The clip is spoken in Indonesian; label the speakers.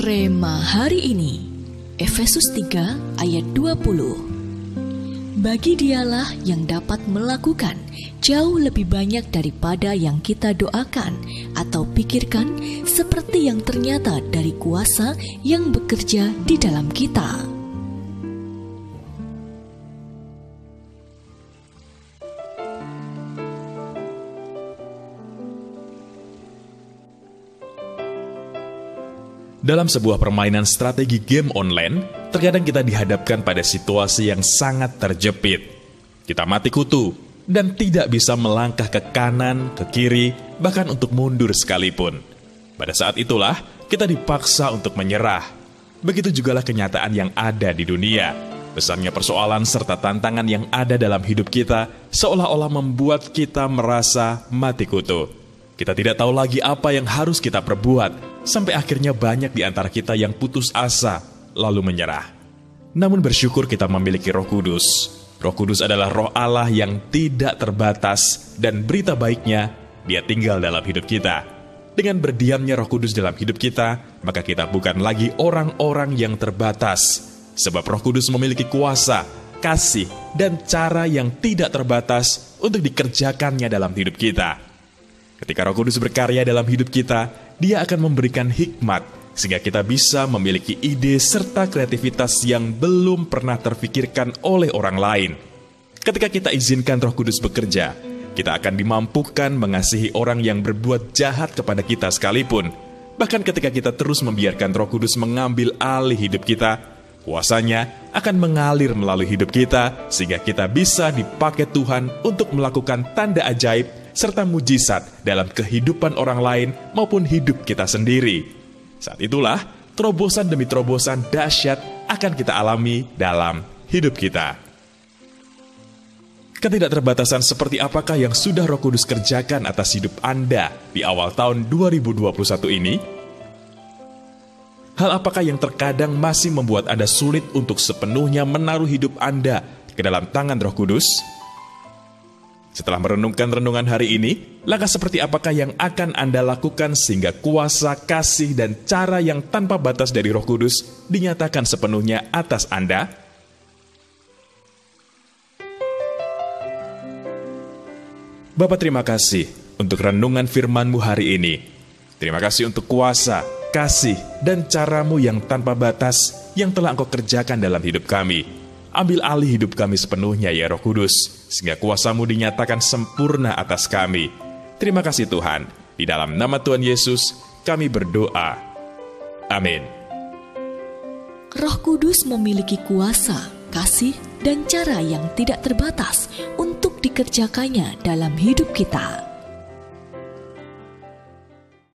Speaker 1: Rema hari ini, Efesus 3 ayat 20. Bagi Dialah yang dapat melakukan jauh lebih banyak daripada yang kita doakan atau pikirkan, seperti yang ternyata dari kuasa yang bekerja di dalam kita.
Speaker 2: Dalam sebuah permainan strategi game online, terkadang kita dihadapkan pada situasi yang sangat terjepit. Kita mati kutu dan tidak bisa melangkah ke kanan, ke kiri, bahkan untuk mundur sekalipun. Pada saat itulah, kita dipaksa untuk menyerah. Begitu jugalah kenyataan yang ada di dunia. Besarnya persoalan serta tantangan yang ada dalam hidup kita seolah-olah membuat kita merasa mati kutu. Kita tidak tahu lagi apa yang harus kita perbuat, sampai akhirnya banyak di antara kita yang putus asa, lalu menyerah. Namun bersyukur kita memiliki Roh Kudus. Roh Kudus adalah Roh Allah yang tidak terbatas, dan berita baiknya, Dia tinggal dalam hidup kita. Dengan berdiamnya Roh Kudus dalam hidup kita, maka kita bukan lagi orang-orang yang terbatas. Sebab Roh Kudus memiliki kuasa, kasih, dan cara yang tidak terbatas untuk dikerjakannya dalam hidup kita. Ketika Roh Kudus berkarya dalam hidup kita, Dia akan memberikan hikmat, sehingga kita bisa memiliki ide serta kreativitas yang belum pernah terfikirkan oleh orang lain. Ketika kita izinkan Roh Kudus bekerja, kita akan dimampukan mengasihi orang yang berbuat jahat kepada kita sekalipun. Bahkan ketika kita terus membiarkan Roh Kudus mengambil alih hidup kita, kuasanya akan mengalir melalui hidup kita, sehingga kita bisa dipakai Tuhan untuk melakukan tanda ajaib serta mujizat dalam kehidupan orang lain maupun hidup kita sendiri. Saat itulah, terobosan demi terobosan dahsyat akan kita alami dalam hidup kita. Ketidakterbatasan seperti apakah yang sudah Roh Kudus kerjakan atas hidup Anda di awal tahun 2021 ini? Hal apakah yang terkadang masih membuat Anda sulit untuk sepenuhnya menaruh hidup Anda ke dalam tangan Roh Kudus? Setelah merenungkan renungan hari ini, langkah seperti apakah yang akan Anda lakukan sehingga kuasa, kasih, dan cara yang tanpa batas dari Roh Kudus dinyatakan sepenuhnya atas Anda? Bapa, terima kasih untuk renungan firman-Mu hari ini. Terima kasih untuk kuasa, kasih, dan cara-Mu yang tanpa batas yang telah Engkau kerjakan dalam hidup kami. Ambil alih hidup kami sepenuhnya, ya Roh Kudus, sehingga kuasa-Mu dinyatakan sempurna atas kami. Terima kasih Tuhan. Di dalam nama Tuhan Yesus, kami berdoa. Amin.
Speaker 1: Roh Kudus memiliki kuasa, kasih, dan cara yang tidak terbatas untuk dikerjakannya dalam hidup kita.